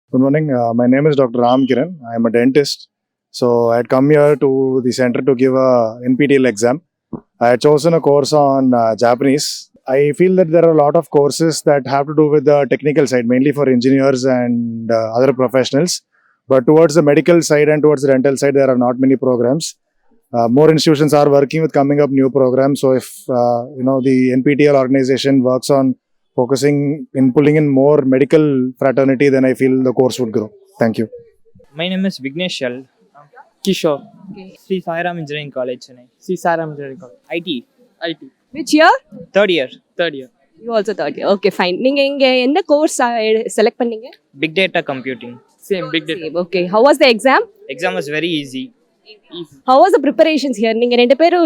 Good morning. My name is Dr. Ram Kiran. I am a dentist. So I had come here to the center to give a NPTEL exam. I had chosen a course on Japanese. I feel that there are a lot of courses that have to do with the technical side, mainly for engineers and other professionals. But towards the medical side and towards the dental side, there are not many programs. More institutions are working with coming up new programs. So if the NPTEL organization works on focusing in pulling in more medical fraternity, then I feel the course would grow. Thank you. My name is Vigneshal. Kishore. Okay. Sri Sairam Engineering College, Chennai. See Saram Engineering College. IT. IT. Which year? Third year. Third year. You also third year. Okay, fine. நீங்க இங்க எந்த course select பண்ணீங்க? Big data computing. Same big data. Same. Okay. How was the exam? Exam was very easy. Easy. How was the preparations here? நீங்க ரெண்டு பேரும்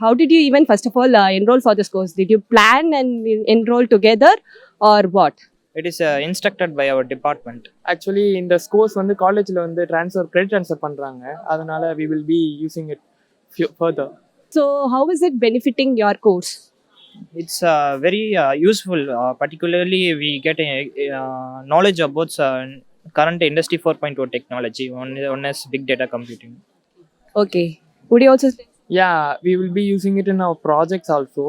how did you even first of all enroll for this course? Did you plan and enroll together or what? It is instructed by our department. Actually இந்த scores வந்து காலேஜ்ல வந்து credit transfer பண்றாங்க. அதனால we will be using it further. So how is it benefiting your course? It's very useful. Particularly, we get a knowledge about current Industry 4.0 technology. One is big data computing. Okay. Would you also say? Yeah, we will be using it in our projects also.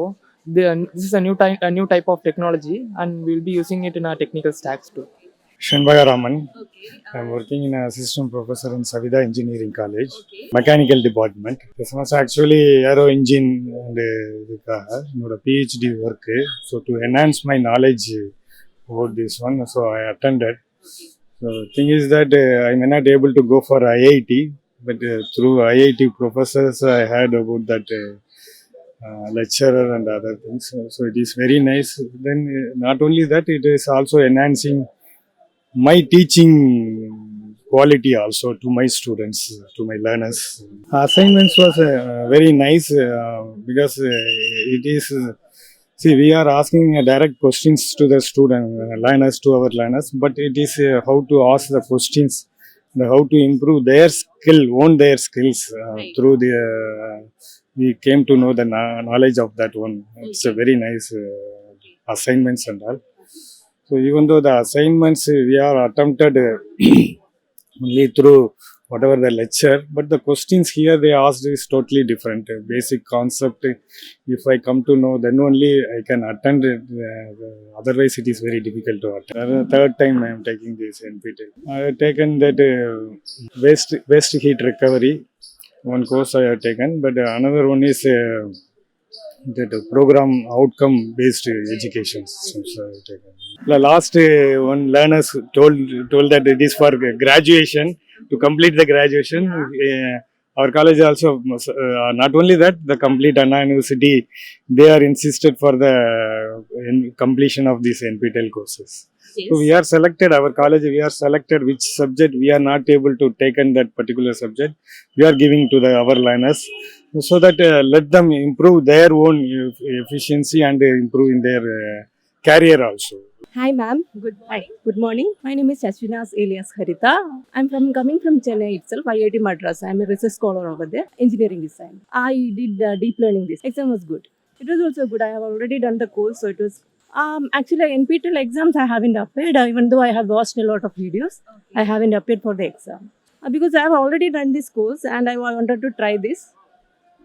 This is a new type of technology and we will be using it in our technical stacks too. Shanbaya Raman. Okay. I am working in an assistant professor in Savida Engineering College, mechanical department. This was actually aero engine and PhD work. So to enhance my knowledge about this one, so I attended. So thing is that I may not able to go for IIT, but through IIT professors I heard about that lecturer and other things. So it is very nice. Then not only that, it is also enhancing my teaching quality also to my students, to my learners. Assignments was very nice because it is see, we are asking direct questions to the student learners, to our learners, but it is how to ask the questions, how to improve their skill, own their skills through the we came to know the knowledge of that one. It's a very nice assignments and all. So even though the assignments we are attempted only through whatever the lecture, but the questions here they asked is totally different. Basic concept, if I come to know, then only I can attend it. Otherwise, it is very difficult to attend. Third time I am taking this NPTEL. I have taken that waste heat recovery. One course I have taken, but another one is that program outcome based education. The last one learners told that it is for graduation, to complete the graduation. Our college also not only that, the complete Anna University, they are insisted for the completion of these NPTEL courses. Yes. So we are selected, our college, we are selected which subject we are not able to take in that particular subject. We are giving to our learners so that let them improve their own efficiency and improve in their career also. Hi ma'am. Good morning. My name is Ashwinas alias Harita. I'm coming from Chennai itself, IIT Madras. I'm a research scholar over there, engineering design. I did deep learning. This exam was good. It was also good. I have already done the course, so it was actually NPTEL exams I haven't appeared, even though I have watched a lot of videos. Okay. I haven't appeared for the exam because I have already done this course and I wanted to try this.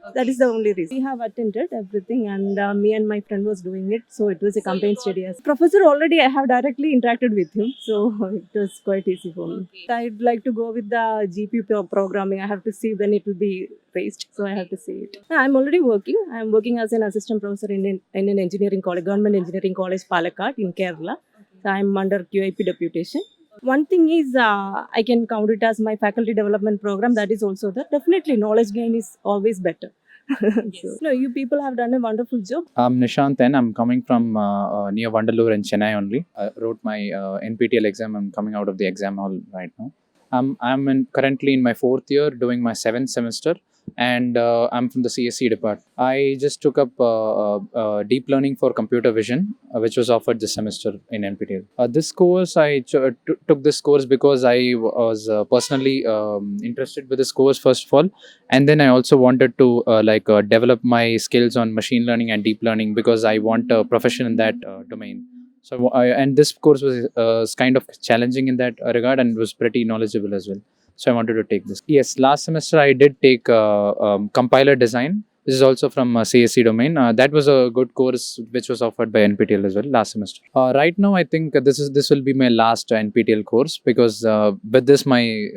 Okay. That is the only reason. We have attended everything and me and my friend was doing it. So it was a campaign study. As professor already I have directly interacted with him. So it was quite easy for me. Okay. I'd like to go with the GPU programming. I have to see when it will be raised. So I have to see it. I'm already working. I'm working as an assistant professor in an engineering college, government engineering college, Palakkad in Kerala. Okay. So I'm under QIP deputation. One thing is I can count it as my faculty development program. That is also there. Definitely knowledge gain is always better. So, no, you people have done a wonderful job. I'm Nishant and I'm coming from near Vandalur in Chennai only. I wrote my NPTEL exam. I'm coming out of the exam hall right now. I'm currently in my fourth year doing my seventh semester and I'm from the CSC department. I just took up deep learning for computer vision, which was offered this semester in NPTEL. This course, I took this course because I was personally interested with this course first of all, and then I also wanted to develop my skills on machine learning and deep learning because I want a profession in that domain. So and this course was kind of challenging in that regard and was pretty knowledgeable as well. So I wanted to take this. Yes, last semester I did take compiler design. This is also from CSC domain. That was a good course which was offered by NPTEL as well last semester. Right now, I think this will be my last NPTEL course because with this my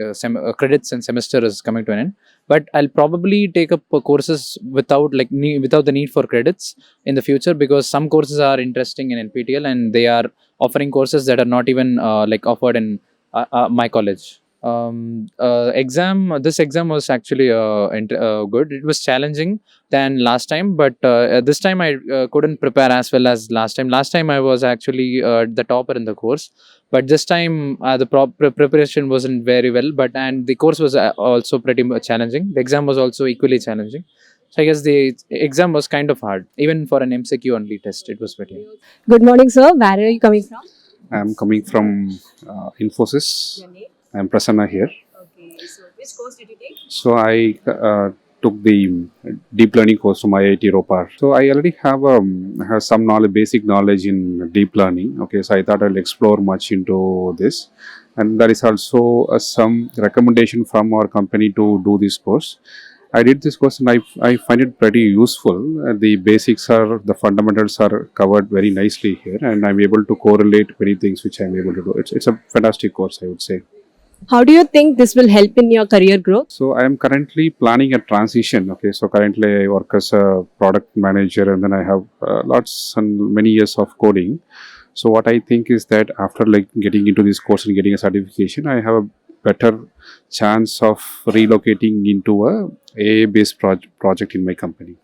credits and semester is coming to an end. But I'll probably take up courses without without the need for credits in the future because some courses are interesting in NPTEL and they are offering courses that are not even offered in my college. This exam was actually good. It was challenging than last time, but this time I couldn't prepare as well as last time. Last time I was actually the topper in the course, but this time the preparation wasn't very well. And the course was also pretty much challenging. The exam was also equally challenging. So I guess the exam was kind of hard, even for an MCQ only test. It was pretty hard. Good morning, sir. Where are you coming from? I'm coming from Infosys. Your name? I'm Prasanna here. Okay. So which course did you take? So I took the deep learning course from IIT Ropar. So I already have some basic knowledge in deep learning. Okay, so I thought I'll explore much into this, and there is also some recommendation from our company to do this course. I did this course and I find it pretty useful. The fundamentals are covered very nicely here, and I'm able to correlate many things which I'm able to do. It's a fantastic course, I would say. How do you think this will help in your career growth? So I am currently planning a transition. Okay, so currently I work as a product manager, and then I have lots and many years of coding. So what I think is that after getting into this course and getting a certification, I have a better chance of relocating into a AI-based project in my company.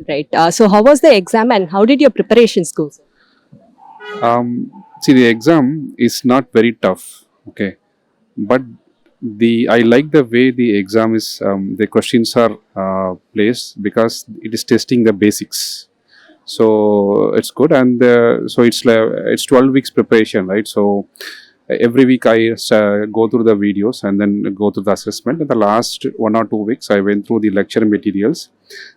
Right. So how was the exam and how did your preparations go? See, the exam is not very tough. Okay, but I like the way the exam is. The questions are placed because it is testing the basics. So it's good, and so it's 12 weeks preparation, right? So every week I go through the videos and then go through the assessment. In the last 1 or 2 weeks, I went through the lecture materials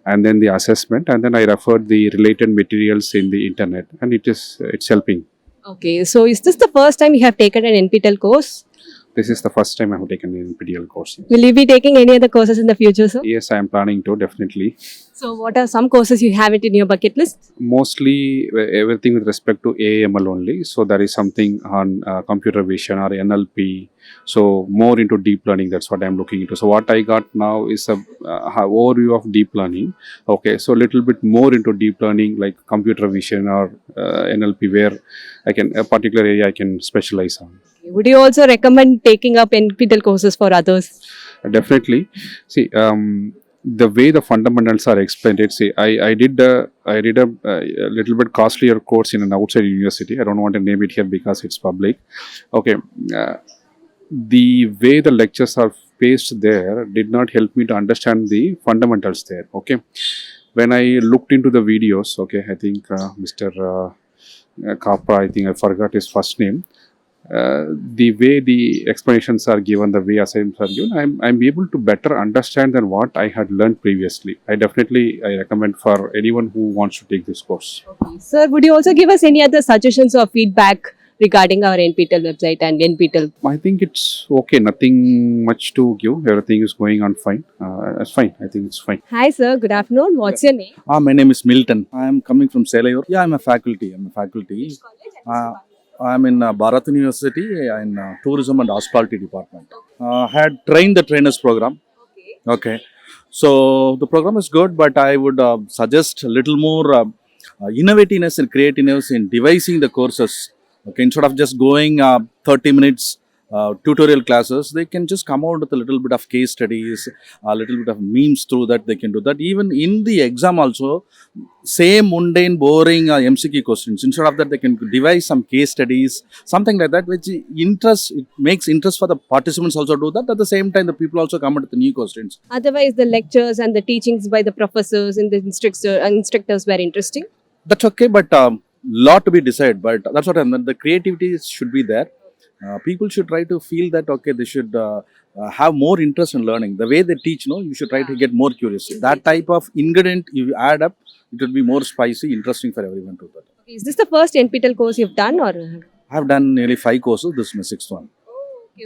and then the assessment, and then I referred the related materials in the internet, and it's helping. Okay. So is this the first time you have taken an NPTEL course? This is the first time I have taken an NPTEL course. Will you be taking any other courses in the future, sir? Yes, I am planning to, definitely. So what are some courses you have it in your bucket list? Mostly everything with respect to AML only. So there is something on computer vision or NLP. So more into deep learning. That's what I'm looking into. So what I got now is a overview of deep learning. Okay, so a little bit more into deep learning like computer vision or NLP, where a particular area I can specialize on. Would you also recommend taking up NPTEL courses for others? Definitely. See, the way the fundamentals are explained, I did a little bit costlier course in an outside university. I don't want to name it here because it's public. Okay, the way the lectures are paced there did not help me to understand the fundamentals there. Okay, when I looked into the videos, okay, I think Mr. Kapra, I think I forgot his first name. The way the explanations are given, the way assignments are given, I'm able to better understand than what I had learned previously. I recommend for anyone who wants to take this course. Okay. Sir, would you also give us any other suggestions or feedback regarding our NPTEL website and NPTEL? I think it's okay. Nothing much to give. Everything is going on fine. It's fine. I think it's fine. Hi, sir. Good afternoon. What's your name? My name is Milton. I am coming from Selayor. Yeah, I'm a faculty. I'm in Bharat University in Tourism and Hospitality Department. Had trained the trainers program. Okay. So the program is good, but I would suggest a little more innovativeness and creativeness in devising the courses. Okay, instead of just going 30 minutes tutorial classes, they can just come out with a little bit of case studies, a little bit of memes through that. They can do that. Even in the exam also, same mundane, boring MCQ questions. Instead of that, they can devise some case studies, something like that, which it makes interest for the participants also do that. At the same time, the people also come up with the new questions. Otherwise, the lectures and the teachings by the professors and the instructors were interesting. That's okay, but lot to be decided. But that's what the creativity should be there. People should try to feel that, okay, they should have more interest in learning. The way they teach, you should try to get more curious. That type of ingredient you add up, it would be more spicy, interesting for everyone to do that. Is this the first NPTEL course you've done or? I have done nearly 5 courses. This is my sixth one.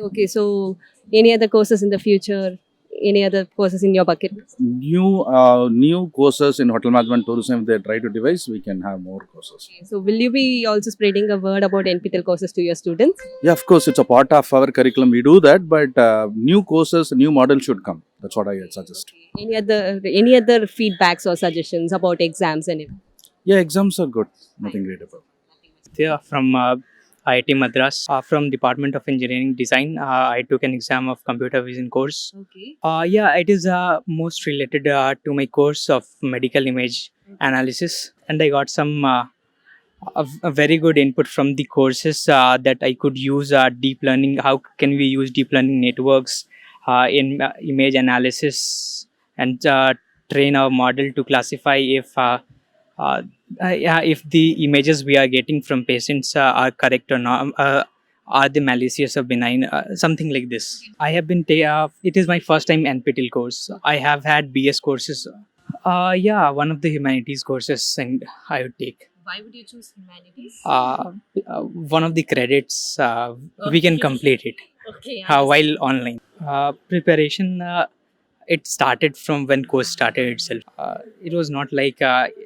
Okay. So any other courses in the future? Any other courses in your bucket list? New courses in hotel management tourism. If they try to devise, we can have more courses. So will you be also spreading a word about NPTEL courses to your students? Yeah, of course, it's a part of our curriculum. We do that, but new courses, new models should come. That's what I suggest. Any other feedbacks or suggestions about exams and everything? Yeah, exams are good. Nothing great about. There from IIT Madras from Department of Engineering Design. I took an exam of computer vision course. Okay. Yeah, it is most related to my course of medical image analysis, and I got some a very good input from the courses that I could use deep learning. How can we use deep learning networks in image analysis and train our model to classify if the images we are getting from patients are correct or not, are they malicious or benign, something like this. I have been, it is my first time NPTEL course. I have had BS courses. Yeah, one of the humanities courses and I would take. Why would you choose humanities? One of the credits, we can complete it Okay. while online. Preparation, it started from when course started itself. It was not like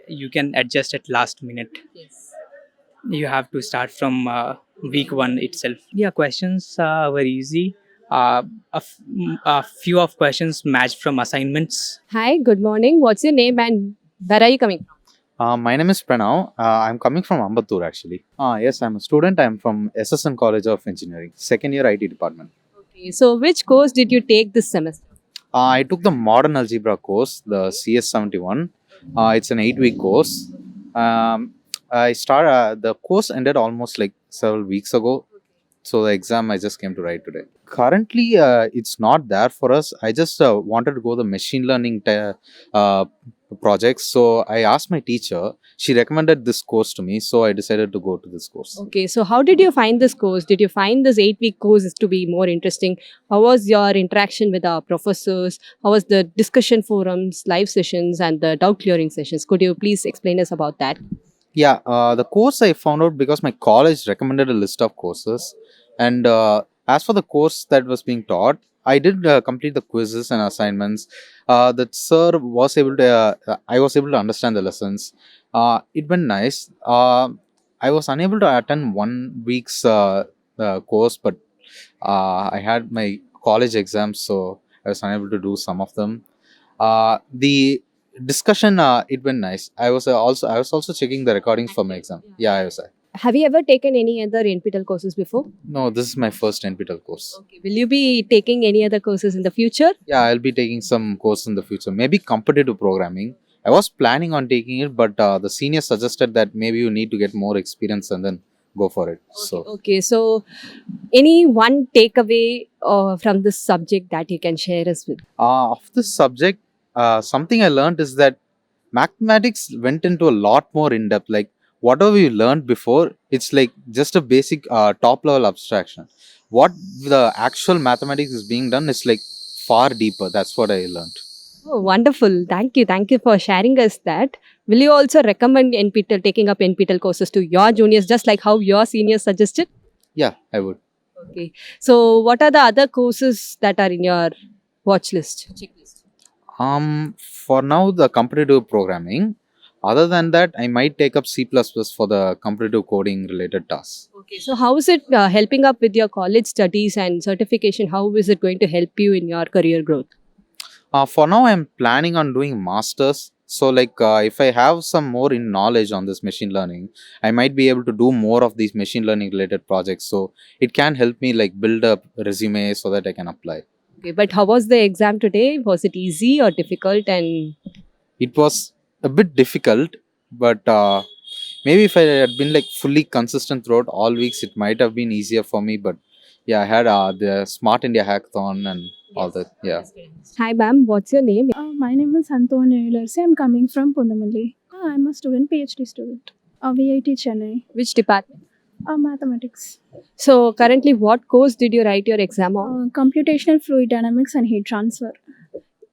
you can adjust at last minute. Yes. You have to start from week one itself. Yeah, questions were easy. A few of questions matched from assignments. Hi, good morning. What's your name and where are you coming from? My name is Pranav. I'm coming from Ambattur actually. Yes, I'm a student. I'm from SSN College of Engineering, second year IT department. Okay. So which course did you take this semester? I took the modern algebra course, the CS71. It's an 8-week course. The course ended almost like several weeks ago. So the exam I just came to write today. Currently, it's not there for us. I just wanted to go the machine learning projects. So I asked my teacher. She recommended this course to me. So I decided to go to this course. Okay. So how did you find this course? Did you find this 8-week course to be more interesting? How was your interaction with our professors? How was the discussion forums, live sessions and the doubt clearing sessions? Could you please explain us about that? Yeah, the course I found out because my college recommended a list of courses. And as for the course that was being taught, I did complete the quizzes and assignments. That sir was able to, I was able to understand the lessons. It went nice. I was unable to attend 1 week's course, but I had my college exams, so I was unable to do some of them. The discussion, it went nice. I was also checking the recordings for my exam. Yeah, I was. Have you ever taken any other NPTEL courses before? No, this is my first NPTEL course. Okay. Will you be taking any other courses in the future? Yeah, I'll be taking some course in the future. Maybe competitive programming. I was planning on taking it, but the senior suggested that maybe you need to get more experience and then go for it. Okay. So any one takeaway from this subject that you can share us with? Of this subject, something I learned is that mathematics went into a lot more in depth. Like whatever you learned before, it's like just a basic top level abstraction. What the actual mathematics is being done is like far deeper. That's what I learned. Oh, wonderful. Thank you. Thank you for sharing us that. Will you also recommend NPTEL, taking up NPTEL courses to your juniors, just like how your seniors suggested? Yeah, I would. Okay. So what are the other courses that are in your watch list? Checklist. For now, the competitive programming. Other than that, I might take up C++ for the competitive coding related tasks. Okay. So how is it helping up with your college studies and certification? How is it going to help you in your career growth? For now, I'm planning on doing masters. So, like, if I have some more in knowledge on this machine learning, I might be able to do more of these machine learning related projects. So, it can help me like build a resume so that I can apply. Okay. But how was the exam today? Was it easy or difficult? And It was a bit difficult, but maybe if I had been like fully consistent throughout all weeks, it might have been easier for me. But yeah, I had the Smart India Hackathon and all that. Yeah. hi, ma'am. What's your name? My name is Antonia Ilarsi. I'm coming from Pundamalli. I'm a student, PhD student, VIT Chennai, Which department? mathematics, So currently, what course did you write your exam on? computational fluid dynamics and heat transfer.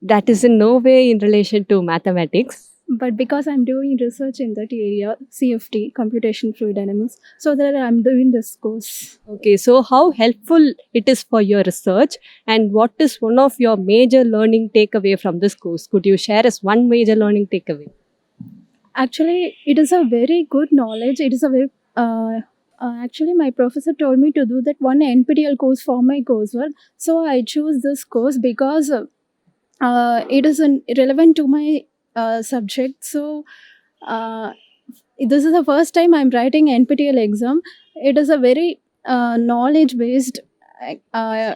That is in no way in relation to mathematics. but because I'm doing research in that area, CFD, Computation Fluid Dynamics, so that I'm doing this course. Okay, so how helpful it is for your research, and what is one of your major learning takeaway from this course? Could you share us one major learning takeaway? Actually, it is a very good knowledge. It is a very actually, my professor told me to do that one NPTEL course for my coursework. So I choose this course because it is relevant to my subject. So this is the first time I'm writing NPTEL exam. It is a very knowledge based. Uh,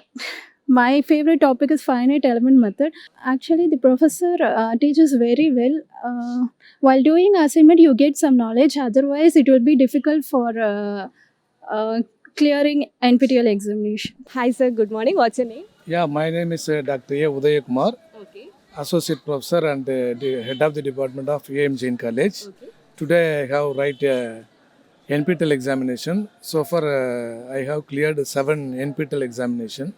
my favorite topic is finite element method. Actually, the professor teaches very well. While doing assignment, you get some knowledge. Otherwise, it will be difficult for clearing NPTEL examination. Hi, sir. Good morning. What's your name? Yeah, my name is Dr. A. Udayakumar, Okay. Associate Professor and the Head of the Department of AM Jain College. Okay. Today I have write NPTEL examination. So far I have cleared 7 NPTEL examination,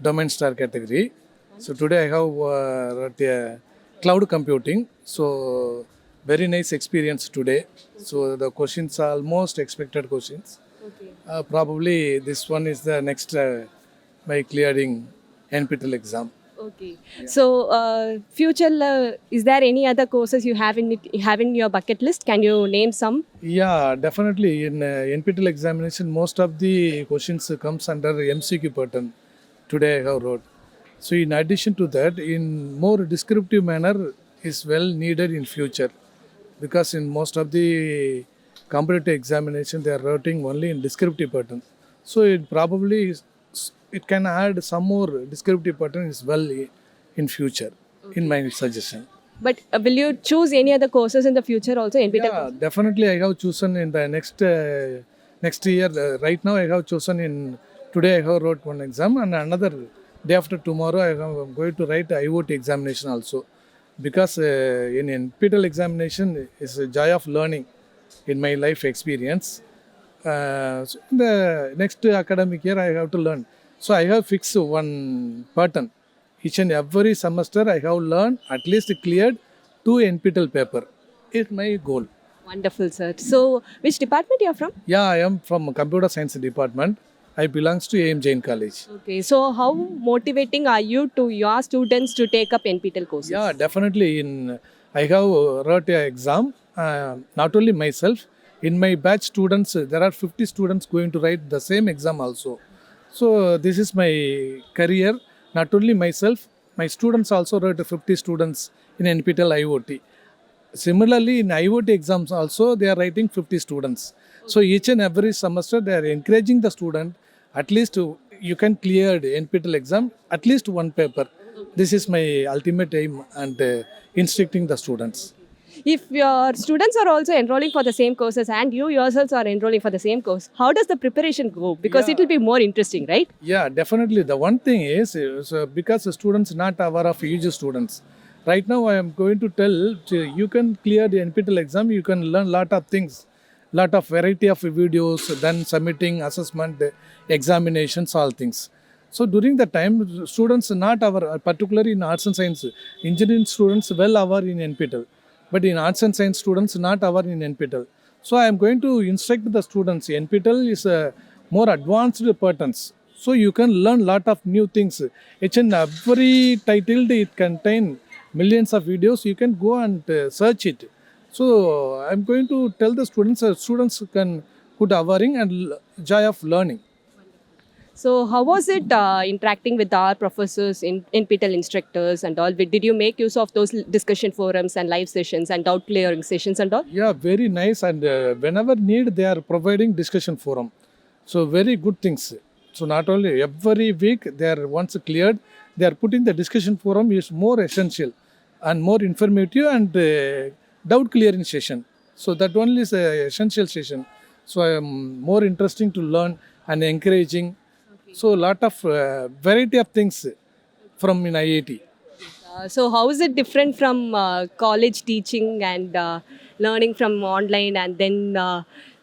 domain star category. So today I have wrote cloud computing. So very nice experience today. So the questions are almost expected questions. Okay. Probably this one is the next by clearing NPTEL exam. Okay. So, future, is there any other courses you have in your bucket list? Can you name some? Yeah, definitely. In NPTEL examination, most of the questions comes under MCQ pattern. Today I have wrote. So in addition to that, in more descriptive manner is well needed in future, because in most of the competitive examination they are writing only in descriptive pattern. So it probably it can add some more descriptive pattern is well in future. In my suggestion. But will you choose any other courses in the future also? NPTEL Yeah, courses? definitely I have chosen in the next year. Right now I have chosen in today I have wrote one exam, and another day after tomorrow I am going to write IoT examination also, because in NPTEL examination is a joy of learning in my life experience. So in the next academic year I have to learn. So I have fixed one pattern. Each and every semester I have learned at least cleared 2 NPTEL paper. Is my goal. Wonderful, sir. So, which department you are from? Yeah, I am from computer science department. I belongs to AM Jain College. Okay. So, how motivating are you to your students to take up NPTEL courses? Yeah, definitely. I have wrote an exam. Not only myself. In my batch students, there are 50 students going to write the same exam also. So this is my career. Not only myself, my students also wrote 50 students in NPTEL IoT. Similarly, in IoT exams also, they are writing 50 students. So each and every semester, they are encouraging the student, at least you can clear the NPTEL exam, at least one paper. This is my ultimate aim and instructing the students. If your students are also enrolling for the same courses and you yourselves are enrolling for the same course, how does the preparation go? Because it will be more interesting, right? Yeah, definitely. The one thing is because the students not aware of UG students. Right now, I am going to tell you can clear the NPTEL exam. You can learn lot of things, lot of variety of videos, then submitting assessment, examinations, all things. So during the time, students not aware, particularly in arts and science, engineering students well aware in NPTEL. But in arts and science students not aware in NPTEL. So I am going to instruct the students. NPTEL is a more advanced patterns. So you can learn lot of new things. Each and every title it contain millions of videos. You can go and search it. So I am going to tell the students. Students can put awareing and joy of learning. So, how was it interacting with our professors, NPTEL instructors, and all? Did you make use of those discussion forums and live sessions and doubt clearing sessions and all? Yeah, very nice. And whenever need, they are providing discussion forum. So very good things. So not only every week they are once cleared, they are putting the discussion forum is more essential and more informative and doubt clearing session. So that only is a essential session. So I am more interesting to learn and encouraging. So lot of variety of things from in IIT. So, how is it different from college teaching and learning from online and then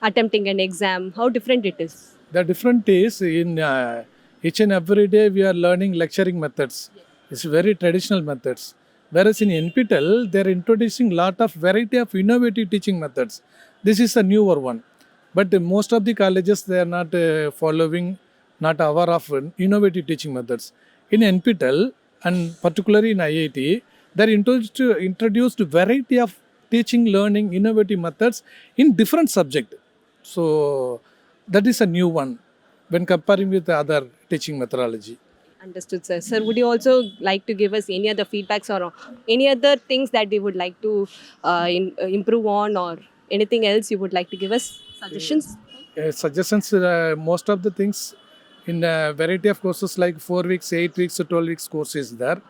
attempting an exam? How different it is? The different is in each and every day we are learning lecturing methods. It's very traditional methods. Whereas in NPTEL, they're introducing lot of variety of innovative teaching methods. This is a newer one. But most of the colleges, they are not following, not aware of innovative teaching methods. In NPTEL and particularly in IIT, they're introduced variety of teaching, learning, innovative methods in different subject. So that is a new one when comparing with the other teaching methodology. Understood, sir. Sir, would you also like to give us any other feedbacks or any other things that we would like to improve on, or anything else you would like to give us? Suggestions? Suggestions, most of the things in a variety of courses like 4 weeks, 8 weeks, 12 weeks course is there.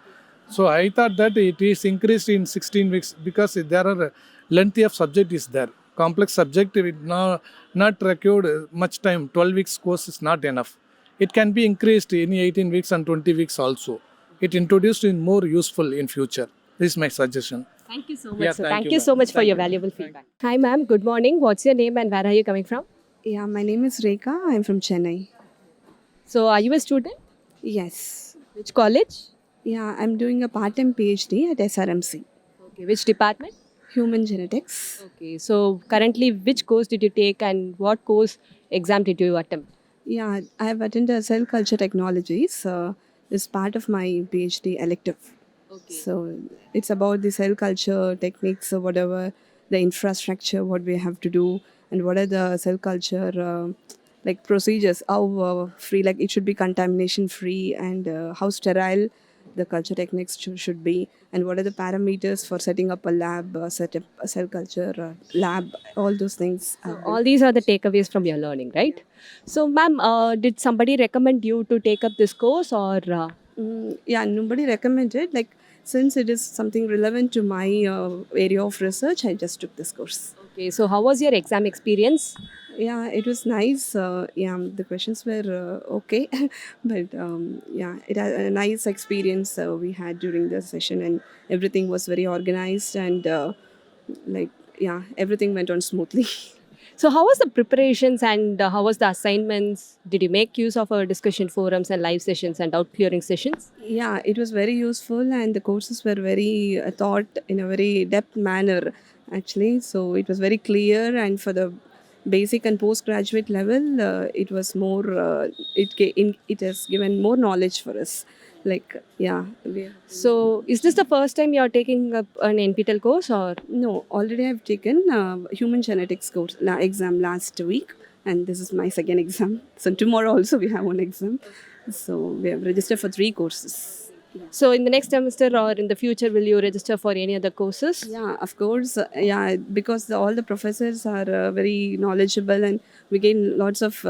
So I thought that it is increased in 16 weeks because there are lengthy of subject is there. Complex subject with not required much time. 12 weeks course is not enough. It can be increased in 18 weeks and 20 weeks also. It introduced in more useful in future. This is my suggestion. Thank you so much, Yeah, sir. thank Thank you, you so ma'am. much for Thank your you. valuable feedback. Hi, ma'am. Good morning. What's your name and where are you coming from? Yeah, my name is Rekha. I'm from Chennai. So, are you a student? Yes. Which college? Yeah, I'm doing a part time PhD at SRMC, Okay. Which department? Human Genetics. Okay. So, currently, which course did you take and what course exam did you attempt? Yeah, I have attended Cell Culture Technologies. Is part of my PhD elective. Okay. So it's about the cell culture techniques or whatever, the infrastructure, what we have to do, and what are the cell culture like procedures, how free, like it should be contamination free, and how sterile the culture techniques should be, and what are the parameters for setting up a lab, set up a cell culture lab, all those things. So, all these are the takeaways from your learning, right? So, ma'am, did somebody recommend you to take up this course or? Yeah, nobody recommended. Like, since it is something relevant to my area of research, I just took this course. Okay. So, how was your exam experience? Yeah, it was nice. Yeah, the questions were okay, but yeah, it had a nice experience we had during the session, and everything was very organized, and like, yeah, everything went on smoothly. So, how was the preparations and how was the assignments? Did you make use of our discussion forums and live sessions and doubt clearing sessions? Yeah, it was very useful, and the courses were very taught in a very depth manner, actually. So it was very clear, and for the basic and postgraduate level, it was more. It has given more knowledge for us. Like, yeah, So, is this the first time you are taking up an NPTEL course or? no, already I've taken human genetics course exam last week, and this is my second exam. So tomorrow also we have one exam. So we have registered for 3 courses. So, in the next semester or in the future, will you register for any other courses? Yeah, of course. Yeah, because all the professors are very knowledgeable, and we gain lots of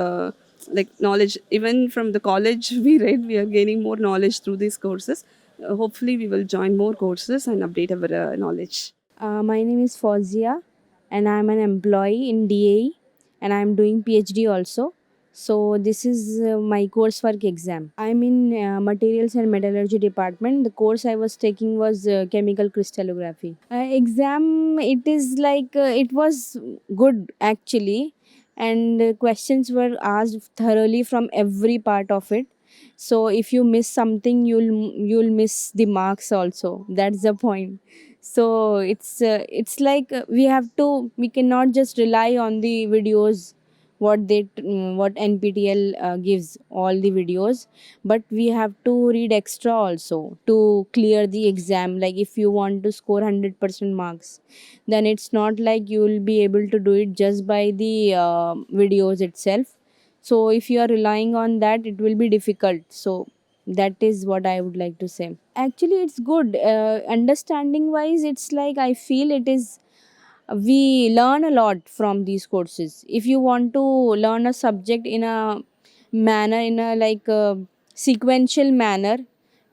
like knowledge. Even from the college we read, we are gaining more knowledge through these courses. Hopefully, we will join more courses and update our knowledge. My name is Fauzia and I'm an employee in DAE and I'm doing PhD also. So this is my coursework exam. I'm in Materials and Metallurgy department. The course I was taking was chemical crystallography. Exam, it is like it was good actually, and questions were asked thoroughly from every part of it. So if you miss something, you'll miss the marks also. That's the point. So it's like we cannot just rely on the videos what NPTEL gives all the videos, but we have to read extra also to clear the exam. Like if you want to score 100% marks, then it's not like you will be able to do it just by the videos itself. So if you are relying on that, it will be difficult. So that is what I would like to say. Actually, it's good. Understanding wise, it's like I feel it is. We learn a lot from these courses. If you want to learn a subject in a manner, in a like a sequential manner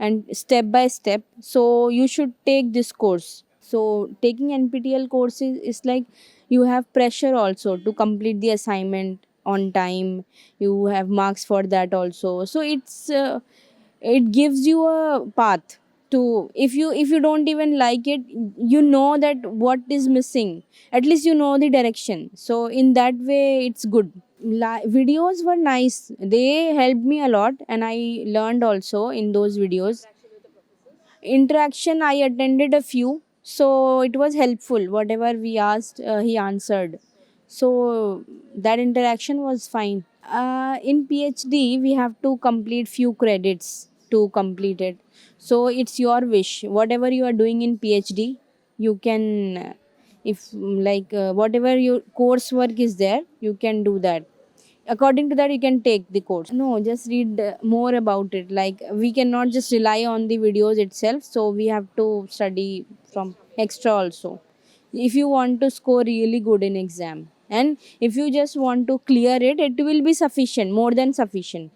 and step by step, so you should take this course. So taking NPTEL courses is like you have pressure also to complete the assignment on time. You have marks for that also. So it gives you a path to, if you don't even like it, you know that what is missing, at least you know the direction. So in that way it's good. Videos were nice, they helped me a lot and I learned also in those videos. Interaction, I attended a few, so it was helpful. Whatever we asked, he answered. So that interaction was fine. In PhD, we have to complete few credits to complete it. So it's your wish. Whatever you are doing in PhD, you can, if whatever your coursework is there, you can do that. According to that, you can take the course. No, just read more about it. Like, we cannot just rely on the videos itself, so we have to study from extra also, if you want to score really good in exam. And if you just want to clear it, it will be sufficient, more than sufficient.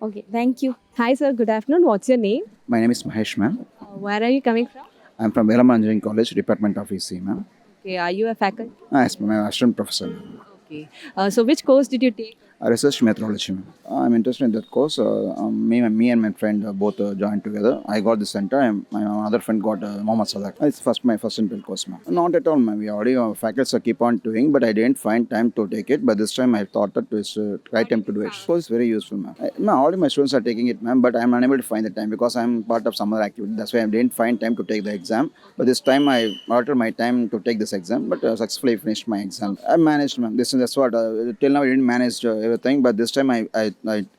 Okay, thank you. Hi, sir. Good afternoon. What's your name? My name is Mahesh, ma'am. Where are you coming from? I'm from Velamma Engineering College, Department of EC, ma'am. Okay, are you a faculty? Yes, ma'am. I'm an assistant professor, ma'am. Okay. So, which course did you take? Research methodology, ma'am. I'm interested in that course. Me and my friend both joined together. I got the center, and my other friend got Mohammed Sadak. It's my first intel course, ma'am. Not at all, ma'am. We already faculty keep on doing, but I didn't find time to take it. But this time I thought that it's right time to do it. So it's very useful, ma'am. Already my students are taking it, ma'am, but I'm unable to find the time because I'm part of some other activity. That's why I didn't find time to take the exam. But this time I altered my time to take this exam, but successfully finished my exam. I managed, ma'am. That's what. Till now I didn't manage everything, but this time I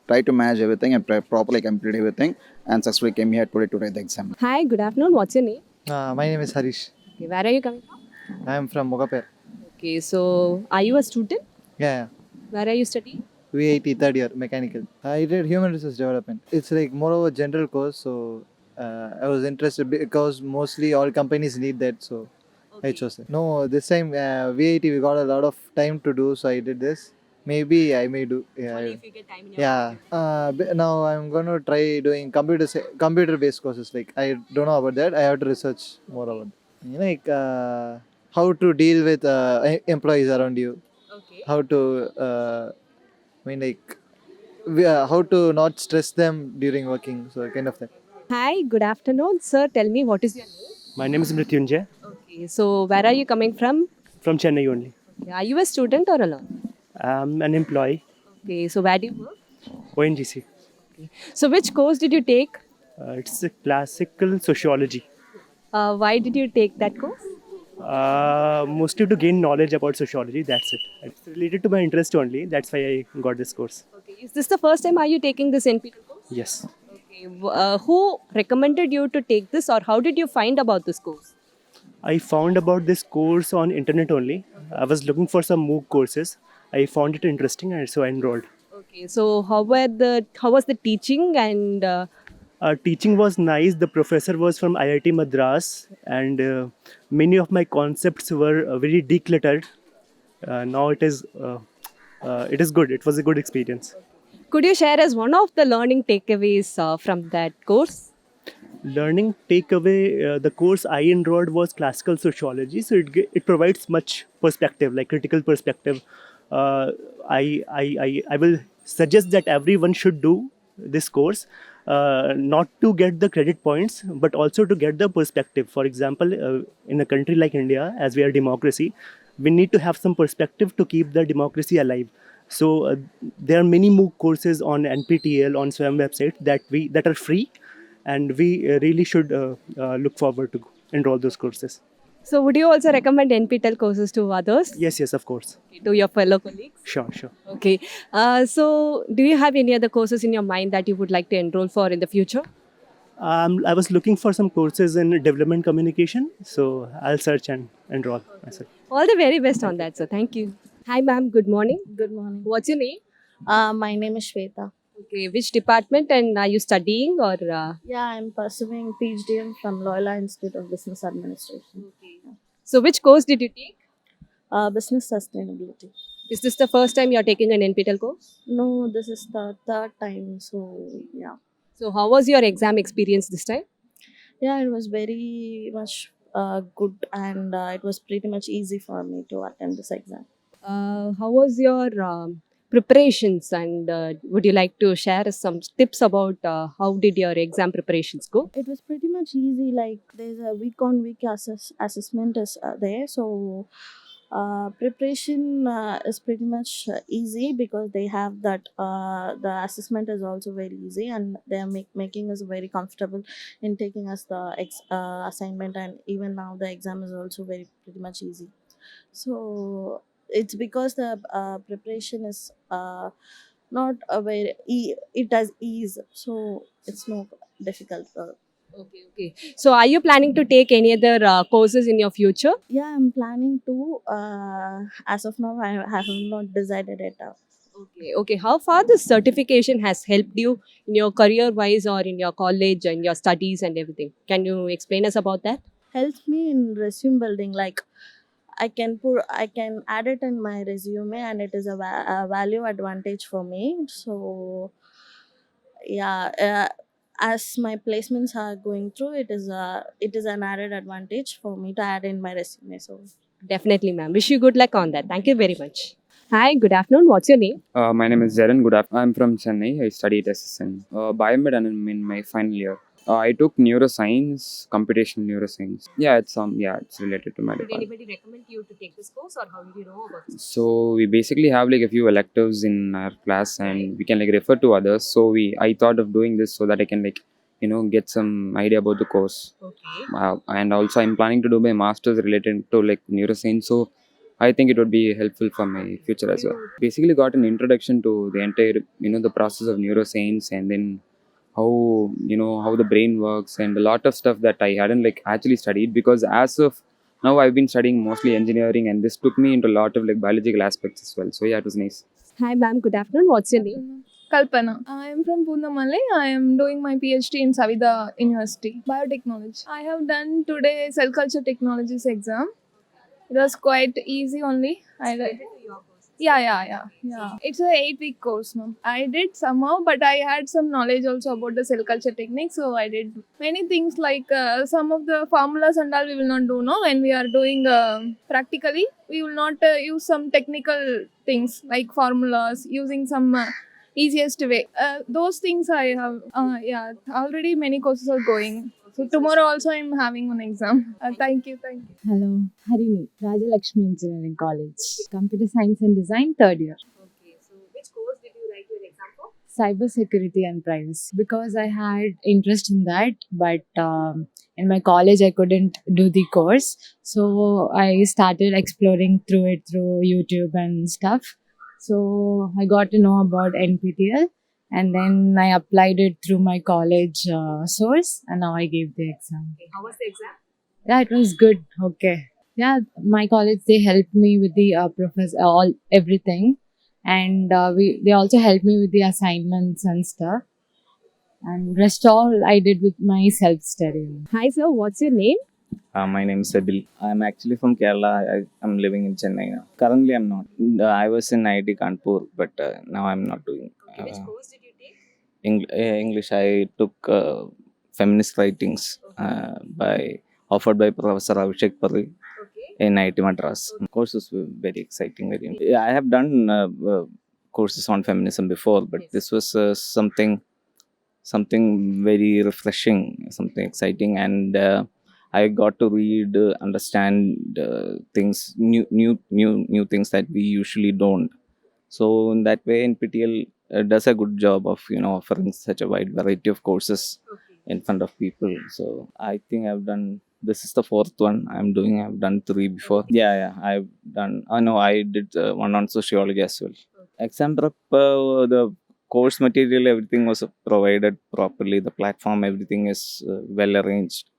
tried to manage everything and properly complete everything and successfully came here today to write the exam. Hi, good afternoon. What's your name? My name is Harish. Okay, where are you coming from? I am from Mogaper. Okay, so are you a student? Yeah, Where are you studying? VIT third year mechanical. I did human resource development. It's like more of a general course, so I was interested because mostly all companies need that, so I chose it. No, this time VIT we got a lot of time to do, so I did this. Maybe I may do. Yeah. Only if you get time in your Yeah. Now I'm gonna try doing computer based courses. Like I don't know about that. I have to research more about. Like how to deal with employees around you. Okay. How to how to not stress them during working. So kind of that. Hi, good afternoon, sir. Tell me, what is your name? My name is Mrityunjay Okay, so where are you coming from? from Chennai only. Are you a student or alone? I'm an employee, Okay, so where do you work? ONGC. So which course did you take? It's a classical sociology, Why did you take that course? mostly to gain knowledge about sociology. That's it. It's related to my interest only. That's why I got this course. Okay, is this the first time are you taking this NPTEL course? Yes. Okay, who recommended you to take this, or how did you find about this course? I found about this course on internet only. I was looking for some MOOC courses. I found it interesting and so I enrolled. Okay, so how was the teaching and Teaching was nice. The professor was from IIT Madras, and many of my concepts were very decluttered. Now it is good. It was a good experience. could you share as one of the learning takeaways from that course? Learning takeaway, the course I enrolled was classical sociology, so it provides much perspective, like critical perspective. I will suggest that everyone should do this course, not to get the credit points, but also to get the perspective. For example, in a country like India, as we are democracy, we need to have some perspective to keep the democracy alive. So there are many MOOC courses on NPTEL on SWAYAM website that are free, and we really should look forward to enroll those courses. So would you also recommend NPTEL courses to others, Yes, of course. to your fellow colleagues? Sure. Okay. So do you have any other courses in your mind that you would like to enroll for in the future? I was looking for some courses in development communication, so I'll search and enroll myself. All the very best on that, sir. Thank you. Hi, ma'am. Good morning. Good morning. What's your name? My name is Shweta. Okay. Which department, and are you studying or? Yeah, I'm pursuing PhD from Loyola Institute of Business Administration. So which course did you take? Business Sustainability. Is this the first time you're taking an NPTEL course? No, this is the third time. So, yeah. So how was your exam experience this time? Yeah, it was very much good, and it was pretty much easy for me to attend this exam. How was your preparations, and would you like to share some tips about how did your exam preparations go? It was pretty much easy. Like, there's a week-on-week assessment is there. So Preparation is pretty much easy because they have that the assessment is also very easy, and they are making us very comfortable in taking us the assignment, and even now the exam is also very pretty much easy. So it's because the preparation is not a very it has ease, so it's not difficult. Okay. So, are you planning to take any other courses in your future? Yeah, I'm planning to. As of now, I have not decided it. Okay. How far this certification has helped you in your career wise or in your college and your studies and everything? Can you explain us about that? Helps me in resume building. Like I can add it in my resume, and it is a value advantage for me. So yeah, as my placements are going through, it is an added advantage for me to add in my resume. So Definitely, ma'am. Wish you good luck on that. Thank you very much. Hi, good afternoon. What's your name? My name is Zaran. Good afternoon. I'm from Chennai. I studied SSN. Biomed and I'm in my final year. I took neuroscience, computational neuroscience. It's related to my Did department. anybody recommend you to take this course or how did you know about this? So we basically have like a few electives in our class, and we can like refer to others. I thought of doing this so that I can like get some idea about the course. And also I'm planning to do my masters related to like neuroscience. So I think it would be helpful for my future as well. Basically got an introduction to the entire the process of neuroscience, and then how the brain works, and a lot of stuff that I hadn't like actually studied, because as of now I've been studying mostly engineering, and this took me into a lot of like biological aspects as well. So yeah, it was nice. Hi, ma'am. Good afternoon. What's your name? Kalpana. I am from Poonamalai. I am doing my PhD in Savida University, Biotechnology. I have done today cell culture technologies exam. It was quite easy only. Yeah. It's a 8-week course, ma'am. I did somehow, but I had some knowledge also about the cell culture technique, so I did many things like some of the formulas and all we will not do. No, when we are doing practically, we will not use some technical things like formulas using some. Easiest way. Those things I have. Already many courses are going. So tomorrow also I'm having one exam. Thank you. Hello, Harini, Rajalakshmi Engineering College, Computer Science and Design, third year. Okay, so which course did you write your exam for? Cyber security and privacy. Because I had interest in that, but in my college I couldn't do the course. So I started exploring through it through YouTube and stuff. So I got to know about NPTL, and then I applied it through my college source, and now I gave the exam. Okay, how was the exam? Yeah, it was good. Okay. Yeah, my college they helped me with the professor everything, and they also helped me with the assignments and stuff. And rest all I did with my self study. Hi, sir. What's your name? My name is Sebil. I'm actually from Kerala. I'm living in Chennai now. Currently, I'm not. I was in IIT Kanpur, but now I'm not doing. Which course did you take? English. I took feminist writings offered by Professor Abhishek Parri in IIT Madras. Courses were very exciting. I have done courses on feminism before, but this was something very refreshing, something exciting, and I got to read, understand things, new things that we usually don't. So in that way, NPTL does a good job of offering such a wide variety of courses in front of people. So I think I've done. This is the fourth one I'm doing. I've done 3 before. Yeah. I've done. No, I did one on sociology as well. Exam prep, the course material, everything was provided properly. The platform, everything is well arranged.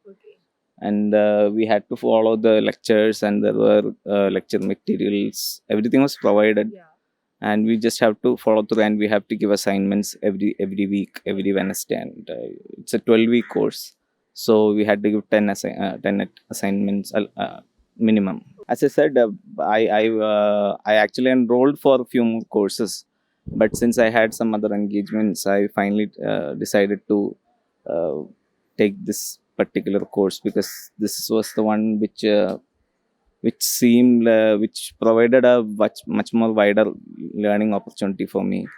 And we had to follow the lectures, and there were lecture materials. Everything was provided, and we just have to follow through, and we have to give assignments every week, every Wednesday, and it's a 12-week course, so we had to give 10 assignments minimum. As I said, I actually enrolled for a few more courses, but since I had some other engagements, I finally decided to take this particular course, because this was the one which provided a much more wider learning opportunity for me.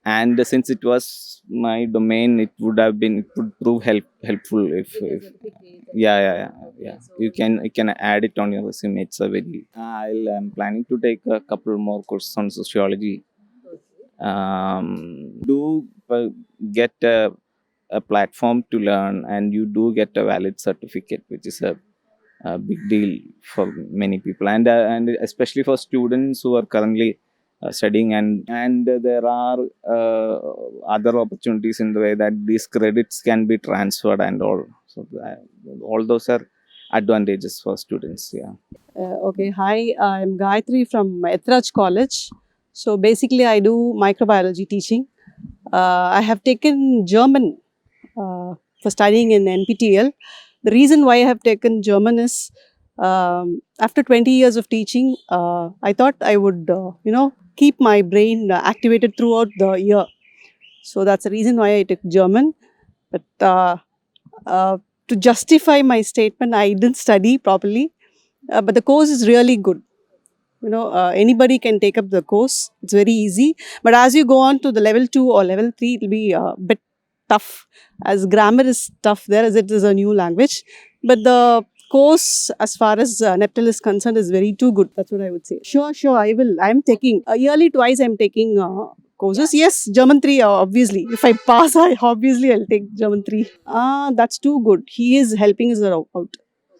And since it was my domain, it would prove helpful if Yeah. You can add it on your resume. It's a very. I'm planning to take a couple more courses on sociology. Do get a platform to learn, and you do get a valid certificate, which is a big deal for many people, and especially for students who are currently studying, and there are other opportunities in the way that these credits can be transferred and all. So all those are advantages for students. Yeah. Okay, hi, I'm Gayatri from Ethraj College. So basically, I do microbiology teaching. I have taken German for studying in NPTEL. The reason why I have taken German is after 20 years of teaching, I thought I would, keep my brain activated throughout the year. So that's the reason why I took German. But uh, to justify my statement, I didn't study properly. But the course is really good. Anybody can take up the course. It's very easy. But as you go on to the level 2 or level 3, it will be a bit tough, as grammar is tough there, as it is a new language. But the course, as far as NEPTEL is concerned, is very too good. That's what I would say. Sure, I will. I'm taking yearly twice. I'm taking courses. Yes, German 3, obviously. If I pass, I'll take German 3. That's too good. He is helping us out.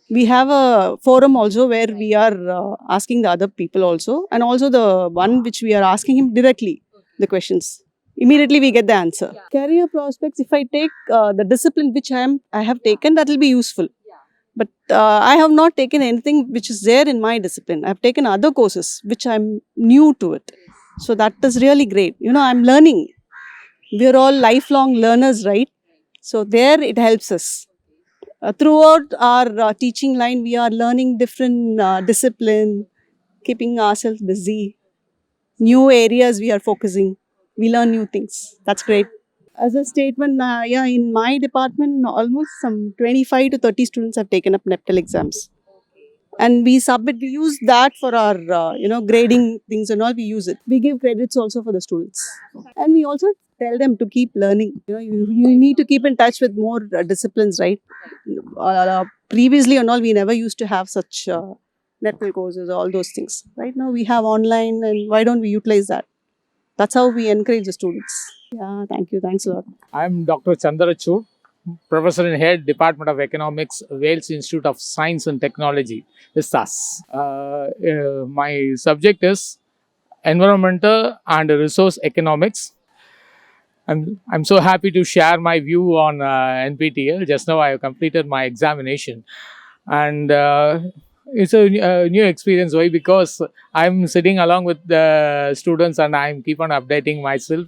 We have a forum also where we are asking the other people also, and also the one which we are asking him directly the questions. Immediately we get the answer. Career prospects, if I take the discipline which I have taken, that will be useful. But I have not taken anything which is there in my discipline. I have taken other courses which I'm new to it. So that is really great. I'm learning. We are all lifelong learners, right? So there it helps us. Throughout our teaching line, we are learning different discipline, keeping ourselves busy. New areas we are focusing. We learn new things. That's great. As a statement, in my department, almost some 25 to 30 students have taken up NEPTEL exams. And we use that for our, grading things and all, we use it. We give credits also for the students. And we also tell them to keep learning. You need to keep in touch with more disciplines, right? Previously and all, we never used to have such NEPTEL courses, all those things. Right now, we have online, and why don't we utilize that? That's how we encourage the students. Yeah, thank you. Thanks a lot. I'm Dr. Chandrachud, Professor in Head, Department of Economics, Wales Institute of Science and Technology, ISAS. My subject is Environmental and Resource Economics. I'm so happy to share my view on NPTEL. Just now I have completed my examination, and it's a new experience. Why? Because I'm sitting along with the students and I'm keep on updating myself.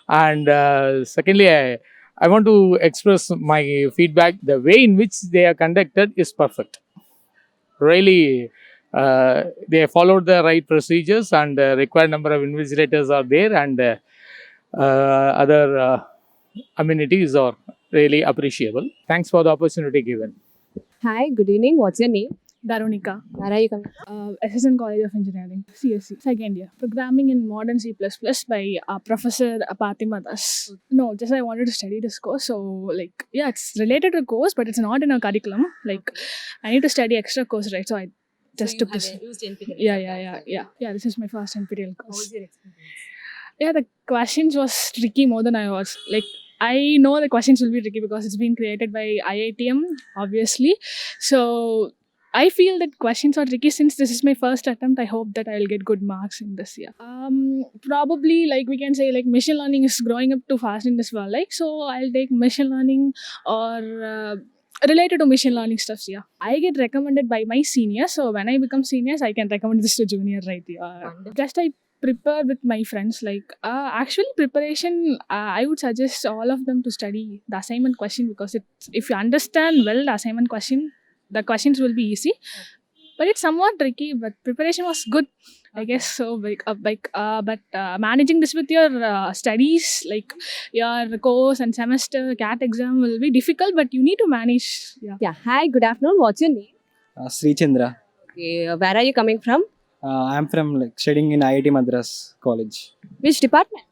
And secondly, I want to express my feedback. The way in which they are conducted is perfect. Really, they followed the right procedures, and required number of invigilators are there, and other amenities are really appreciable. Thanks for the opportunity given. Hi, good evening. What's your name? Daronika. Where are you coming? Assistant College of Engineering, CSC, second year. Programming in Modern C++ by Professor Patima Das. No, just I wanted to study this course. So, it's related to course, but it's not in a curriculum. I need to study extra course, right? So, I just took this. Used NPTEL. Yeah. Yeah, this is my first NPTEL course. How was your experience? Yeah, the questions was tricky more than I was. I know the questions will be tricky because it's been created by IITM, obviously. So I feel that questions are tricky since this is my first attempt. I hope that I'll get good marks in this year. Probably we can say machine learning is growing up too fast in this world. So I'll take machine learning or related to machine learning stuffs. Yeah, I get recommended by my seniors. So when I become seniors, I can recommend this to junior, right? Just I prepare with my friends. Actually preparation, I would suggest all of them to study the assignment question, because if you understand well the assignment question, the questions will be easy. But it's somewhat tricky, but preparation was good, I guess. So but managing this with your studies, your course and semester CAT exam will be difficult, but you need to manage. Yeah. Hi, good afternoon. What's your name? Sri Chandra. Okay, where are you coming from? I'm from studying in IIT Madras College. Which department?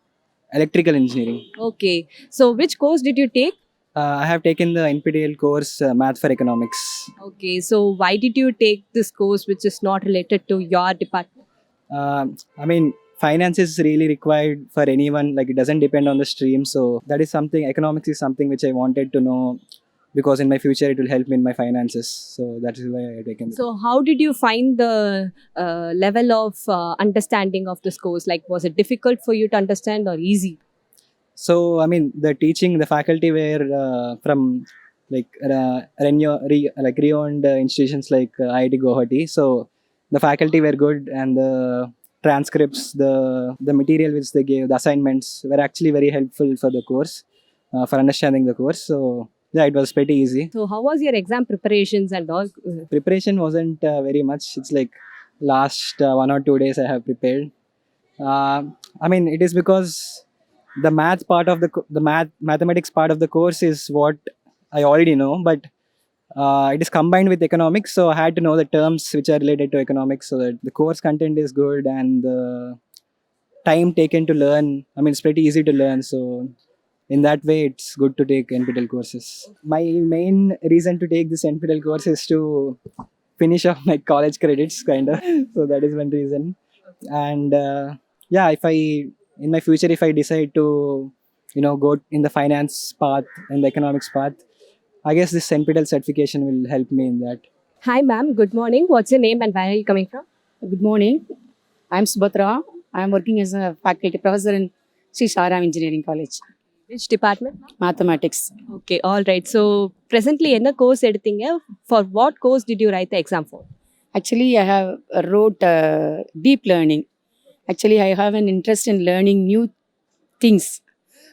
Electrical engineering. Okay. So which course did you take? I have taken the NPTEL course Math for Economics. Okay, so why did you take this course which is not related to your department? I mean, finance is really required for anyone. Like, it doesn't depend on the stream. So that is something. Economics is something which I wanted to know because in my future it will help me in my finances. So that is why I taken it. So how did you find the level of understanding of this course? Like, was it difficult for you to understand or easy? So I mean, the teaching, the faculty were from like renowned institutions like IIT Guwahati. So the faculty were good, and the transcripts, the material which they gave, the assignments were actually very helpful for the course, for understanding the course. So yeah, it was pretty easy. So how was your exam preparations and all? Preparation wasn't very much. It's like last 1 or 2 days I have prepared. Uh, I mean, it is because the math part of the mathematics part of the course is what I already know, but it is combined with economics, so I had to know the terms which are related to economics, so that the course content is good and the time taken to learn. I mean, it's pretty easy to learn, so in that way, it's good to take NPTEL courses. My main reason to take this NPTEL course is to finish off my college credits, kind of. So that is one reason. And yeah, if I in my future, if I decide to go in the finance path and the economics path, I guess this NPTEL certification will help me in that. Hi, ma'am. Good morning. What's your name and where are you coming from? Good morning. I'm Subhatra. I'm working as a faculty professor in Sri Saram Engineering College. Which department? Mathematics. Okay, all right. So presently, in the course editing, for what course did you write the exam for? Actually, I have wrote deep learning. Actually, I have an interest in learning new things.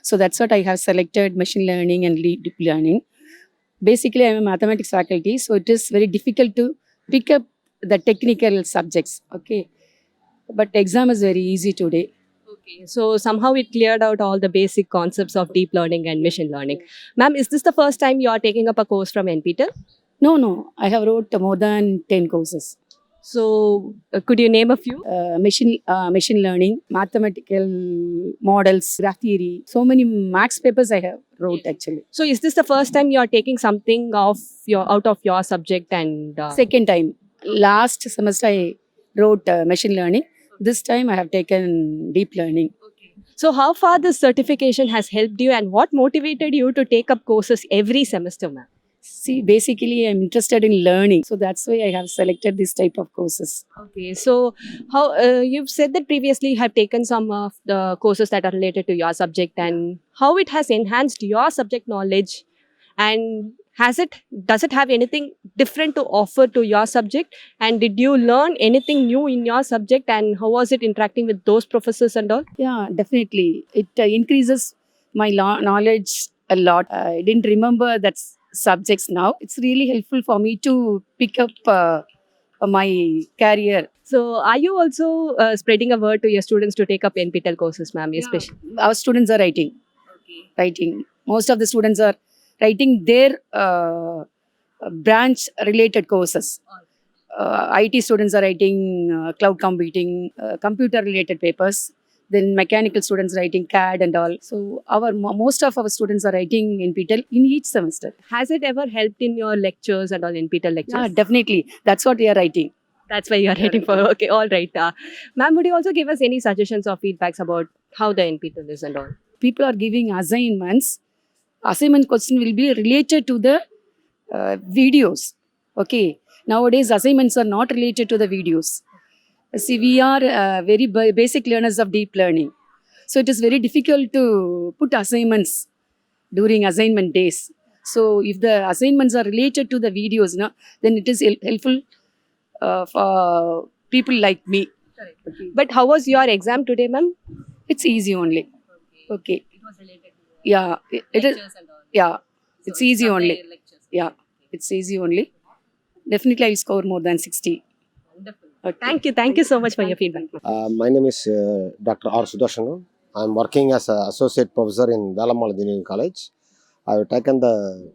So that's what I have selected machine learning and deep learning. Basically, I'm a mathematics faculty, so it is very difficult to pick up the technical subjects. Okay, but exam is very easy today. Okay, so somehow it cleared out all the basic concepts of deep learning and machine learning. Ma'am, is this the first time you are taking up a course from NPTEL? No, I have wrote more than 10 courses. So, could you name a few? Machine learning, mathematical models, graph theory. So many max papers I have wrote actually. So, is this the first time you are taking something out of your subject and Second time. Last semester I wrote machine learning. This time I have taken deep learning. So, how far this certification has helped you and what motivated you to take up courses every semester, ma'am? See, basically I'm interested in learning. So that's why I have selected this type of courses. Okay, so how you've said that previously you have taken some of the courses that are related to your subject and how it has enhanced your subject knowledge, and does it have anything different to offer to your subject, and did you learn anything new in your subject, and how was it interacting with those professors and all? Yeah, definitely. It increases my knowledge a lot. I didn't remember that subjects now. It's really helpful for me to pick up my career. So, are you also spreading a word to your students to take up NPTEL courses, ma'am? Especially, Our students are writing. Writing. Most of the students are writing their branch related courses. IT students are writing cloud computing, computer related papers. Then mechanical students writing CAD and all. So most of our students are writing NPTEL in each semester. has it ever helped in your lectures and all NPTEL lectures? Yeah, definitely. That's what we are writing. That's why you are writing for. Okay, all right. Ma'am, would you also give us any suggestions or feedbacks about how the NPTEL is and all? People are giving assignments. Assignment question will be related to the videos. Okay. Nowadays, assignments are not related to the videos. See, we are very basic learners of deep learning. So it is very difficult to put assignments during assignment days. So if the assignments are related to the videos, no, then it is helpful for people like me. Okay. But how was your exam today, ma'am? It's easy only. Okay. It was related to Yeah. It is. and all. Yeah. It's easy only. Lectures. Yeah. It's easy only. Definitely, I will score more than 60. Wonderful. Okay. Thank you so much for your feedback. My name is Dr. R. Sudarshan. I am working as an associate professor in Velamal Engineering College. I have taken the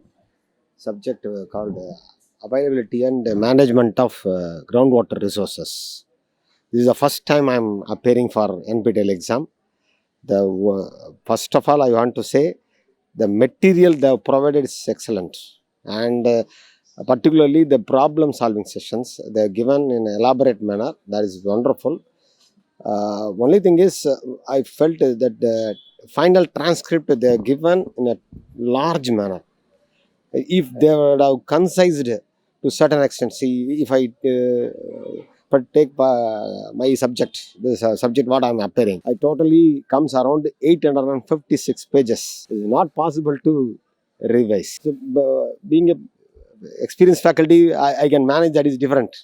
subject called availability and management of groundwater resources. This is the first time I am appearing for NPTEL exam. First of all, I want to say The material they have provided is excellent, and particularly the problem solving sessions they are given in an elaborate manner. That is wonderful. Only thing is, I felt that the final transcript they are given in a large manner. If they would have concised to certain extent, see, if I but take my subject, this subject what I am appearing, I totally comes around 856 pages. It is not possible to revise. So, being a experienced faculty, I can manage, that is different.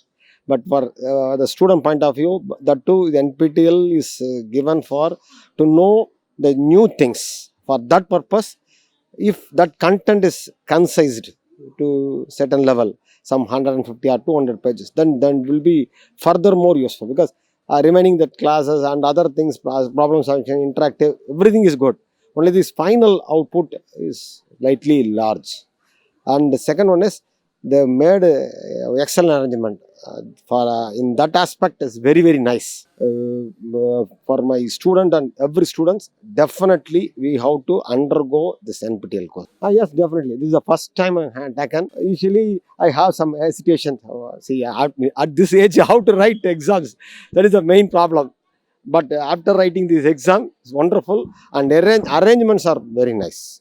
But for the student point of view, that too, the NPTEL is given for to know the new things. For that purpose, if that content is concised to certain level, some 150 or 200 pages, then it will be further more useful, because remaining that classes and other things, problem solving, interactive, everything is good. Only this final output is slightly large. And the second one is, they made excellent arrangement for in that aspect is very very nice. For my student and every students, definitely we have to undergo this NPTEL course. Yes, definitely. This is the first time I had taken. Usually I have some hesitation. See, at this age, how to write exams? That is the main problem. But after writing this exam, it's wonderful, and arrangements are very nice.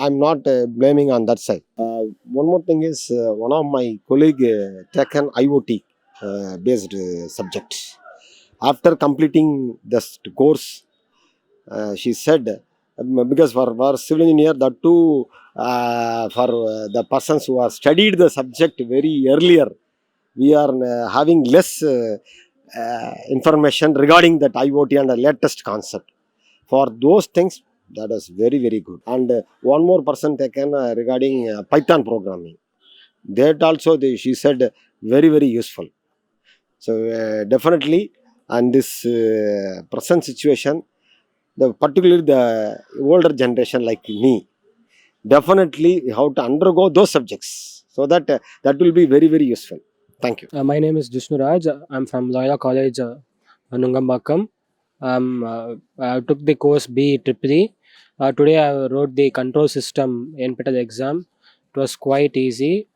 I'm not blaming on that side. One more thing is, one of my colleague taken IoT based subject. After completing this course, she said, because for civil engineer, that too, for the persons who have studied the subject very earlier, we are having less information regarding that IoT and the latest concept. For those things, that is very very good. And one more person taken regarding Python programming. That also, she said, very very useful. So definitely, and this present situation, particularly the older generation like me, definitely how to undergo those subjects, so that that will be very very useful. Thank you. My name is Jishnu Raj. I'm from Loyola College, Nungambakam. I took the course B3. Today I wrote the control system NPTEL exam. It was quite easy.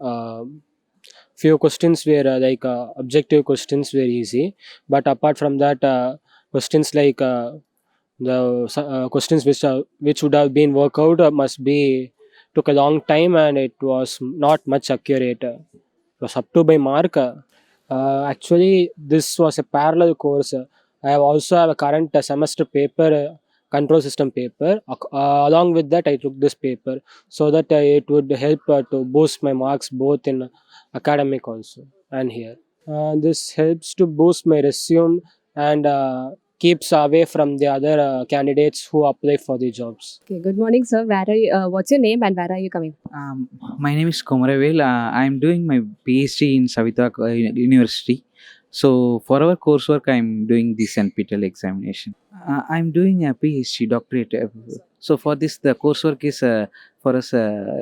Few questions were objective questions were easy, but apart from that, questions like the questions which would have been worked out must be took a long time, and it was not much accurate. It was up to by mark. Actually, this was a parallel course. I have also have a current semester paper, control system paper. Along with that, I took this paper so that it would help to boost my marks both in academic also and here. This helps to boost my resume and keeps away from the other candidates who apply for the jobs. Okay, good morning, sir. Where are you, what's your name and where are you coming? My name is Komaravel. I'm doing my PhD in Savita University. So for our coursework, I'm doing this NPTEL examination. I'm doing a PhD doctorate. So for this, the coursework is for us.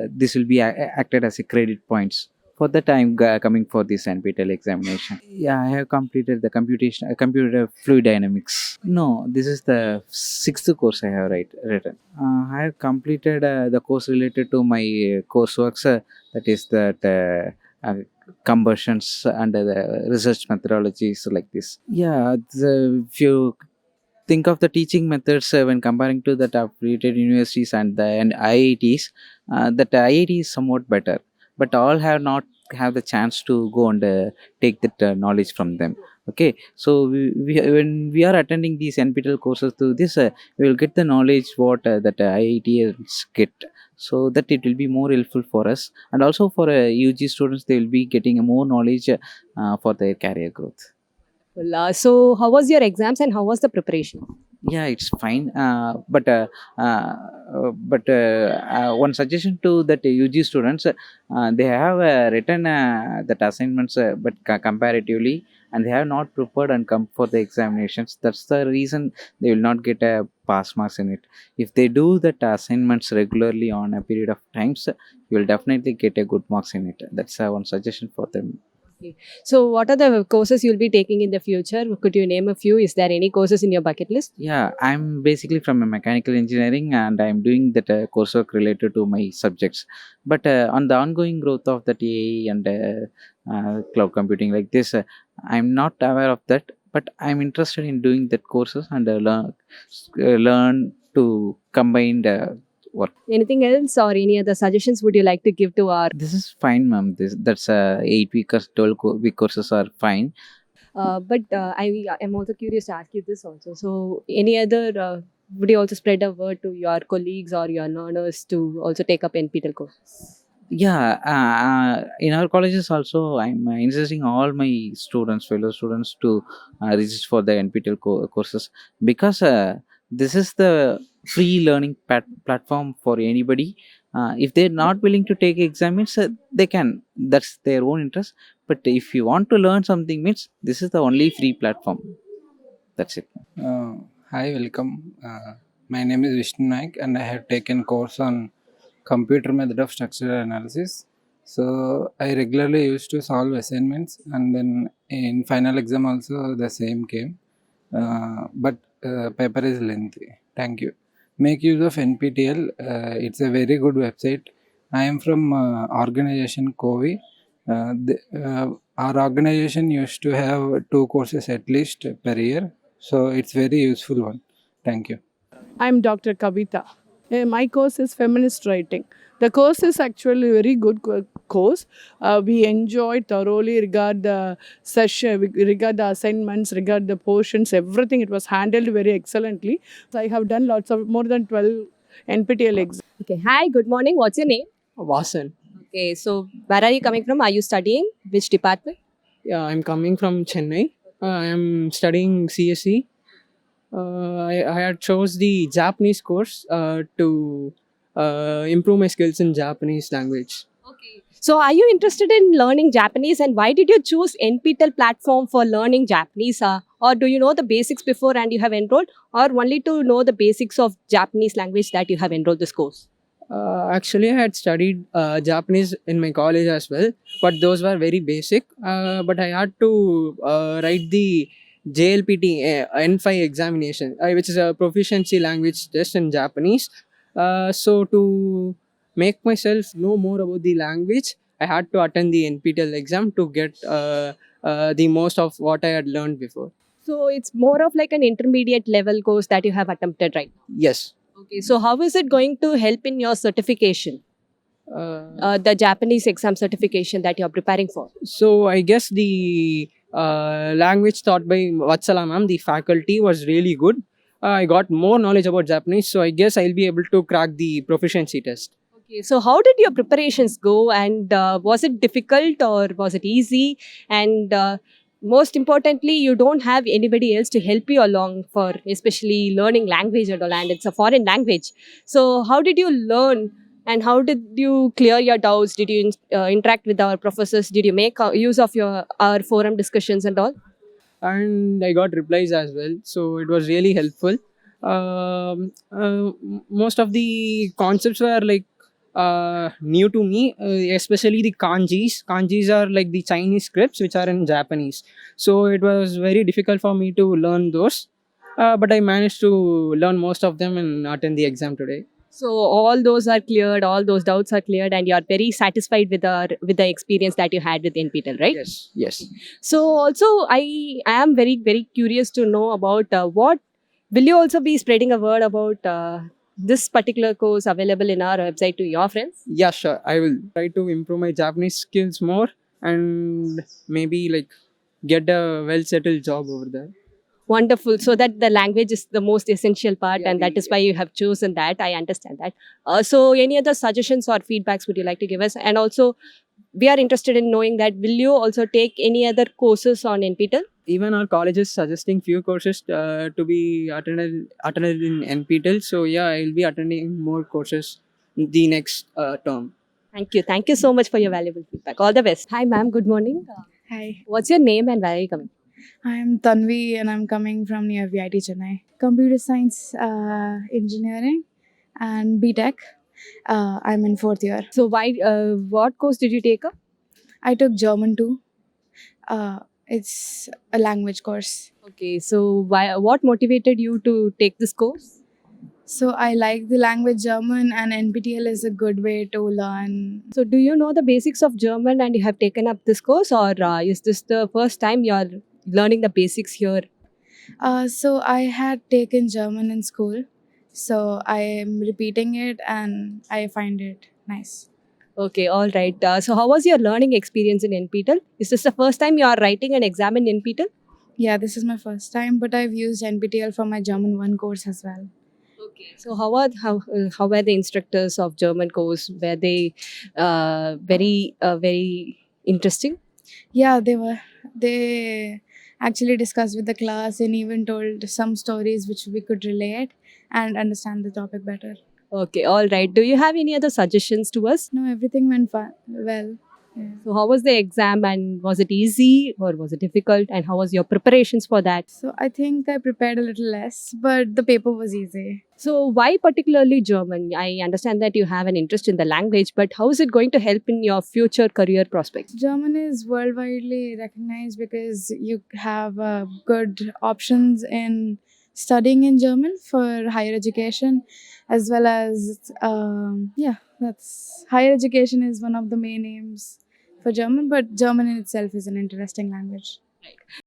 This will be acted as a credit points. For that, I'm coming for this NPTEL examination. Yeah, I have completed the computer fluid dynamics. No, this is the sixth course I have written. I have completed the course related to my courseworks. That is that. Conversions and the research methodologies like this. Yeah, if you think of the teaching methods when comparing to the affiliated universities and IITs, that IIT is somewhat better, but all have not have the chance to go and take that knowledge from them. Okay, so when we are attending these NPTEL courses through this, we will get the knowledge what that IITs get, so that it will be more helpful for us, and also for UG students, they will be getting more knowledge for their career growth. Well, so how was your exams and how was the preparation? Yeah, it's fine. But one suggestion to that UG students, they have written that assignments, but comparatively, and they have not prepared and come for the examinations. That's the reason they will not get a pass marks in it. If they do that assignments regularly on a period of times, you will definitely get a good marks in it. That's one suggestion for them. So, what are the courses you'll be taking in the future? Could you name a few? Is there any courses in your bucket list? Yeah, I'm basically from a mechanical engineering and I'm doing that coursework related to my subjects. But on the ongoing growth of the AI and cloud computing like this, I'm not aware of that. But I'm interested in doing that courses and learn to combine the work. Anything else or any other suggestions would you like to give to our? This is fine, ma'am. That's 8 week or 12 week courses are fine. I am also curious to ask you this also. So, any other would you also spread a word to your colleagues or your learners to also take up NPTEL courses? Yeah, in our colleges also, I'm insisting all my students, fellow students, to register for the NPTEL courses because this is the free learning platform for anybody. If they're not willing to take exams, they can. That's their own interest. But if you want to learn something, means this is the only free platform. That's it. Hi, welcome. My name is Vishnu Naik and I have taken course on computer method of structural analysis. So I regularly used to solve assignments and then in final exam also the same came. But paper is lengthy. Thank you. Make use of NPTEL. It's a very good website. I am from organization COVI. Our organization used to have 2 courses at least per year. So it's very useful one. Thank you. I'm Dr. Kavita. My course is feminist writing. The course is actually a very good course. We enjoyed thoroughly regard the session, regard the assignments, regard the portions, everything. It was handled very excellently. So I have done lots of more than 12 NPTEL exams. Okay. Hi, good morning. What's your name? Vasan. Okay. So, where are you coming from? Are you studying? Which department? Yeah, I'm coming from Chennai. I am studying CSE. I had chose the Japanese course to improve my skills in Japanese language. So, are you interested in learning Japanese and why did you choose NPTEL platform for learning Japanese? Or do you know the basics before and you have enrolled, or only to know the basics of Japanese language that you have enrolled this course? Actually, I had studied Japanese in my college as well, but those were very basic. But I had to write the JLPT N5 examination, which is a proficiency language test in Japanese. So, to make myself know more about the language, I had to attend the NPTEL exam to get the most of what I had learned before. So, it's more of like an intermediate level course that you have attempted right now. Yes. Okay, so how is it going to help in your certification? The Japanese exam certification that you're preparing for? So I guess the language taught by Vatsala ma'am, the faculty, was really good. I got more knowledge about Japanese, so I guess I'll be able to crack the proficiency test. Okay, so how did your preparations go and was it difficult or was it easy? And most importantly, you don't have anybody else to help you along for especially learning language and all, and it's a foreign language. So how did you learn and how did you clear your doubts? Did you interact with our professors? Did you make use of our forum discussions and all? And I got replies as well, so it was really helpful. Most of the concepts were like new to me, especially the kanjis. Kanjis are like the Chinese scripts which are in Japanese, so it was very difficult for me to learn those. But I managed to learn most of them and attend the exam today. So all those are cleared, all those doubts are cleared, and you are very satisfied with the experience that you had with NPTEL, right? Yes. Yes. So also, I am very curious to know about what will you also be spreading a word about this particular course available in our website to your friends? Yeah, sure. I will try to improve my Japanese skills more and maybe like get a well settled job over there. Wonderful. So that the language is the most essential part, and that is why you have chosen that. I understand that. So, any other suggestions or feedbacks would you like to give us? And also, we are interested in knowing that will you also take any other courses on NPTEL? Even our college is suggesting few courses to be attended in NPTEL. So yeah, I'll be attending more courses the next term. Thank you. Thank you so much for your valuable feedback. All the best. Hi, ma'am. Good morning. Hi, What's your name and where are you coming? I am Tanvi and I'm coming from near VIT Chennai. Computer Science Engineering and BTech. I'm in 4th year. So, what course did you take up? I took German too. It's a language course. Okay, so what motivated you to take this course? So I like the language German, and NPTEL is a good way to learn. So, do you know the basics of German and you have taken up this course, or is this the first time you are learning the basics here? So I had taken German in school, so I am repeating it, and I find it nice. Okay, all right. So, how was your learning experience in NPTEL? Is this the first time you are writing an exam in NPTEL? Yeah, this is my first time, but I've used NPTEL for my German 1 course as well. So, how were the instructors of German course? Were they very interesting? Yeah, they were. They actually discussed with the class and even told some stories which we could relate and understand the topic better. Okay, all right. Do you have any other suggestions to us? No, everything went well. Yeah. So, how was the exam and was it easy or was it difficult? And how was your preparations for that? So I think I prepared a little less, but the paper was easy. So, why particularly German? I understand that you have an interest in the language, but how is it going to help in your future career prospects? German is worldwide recognized because you have good options in studying in German for higher education, as well as that's higher education is one of the main aims for German. But German in itself is an interesting language.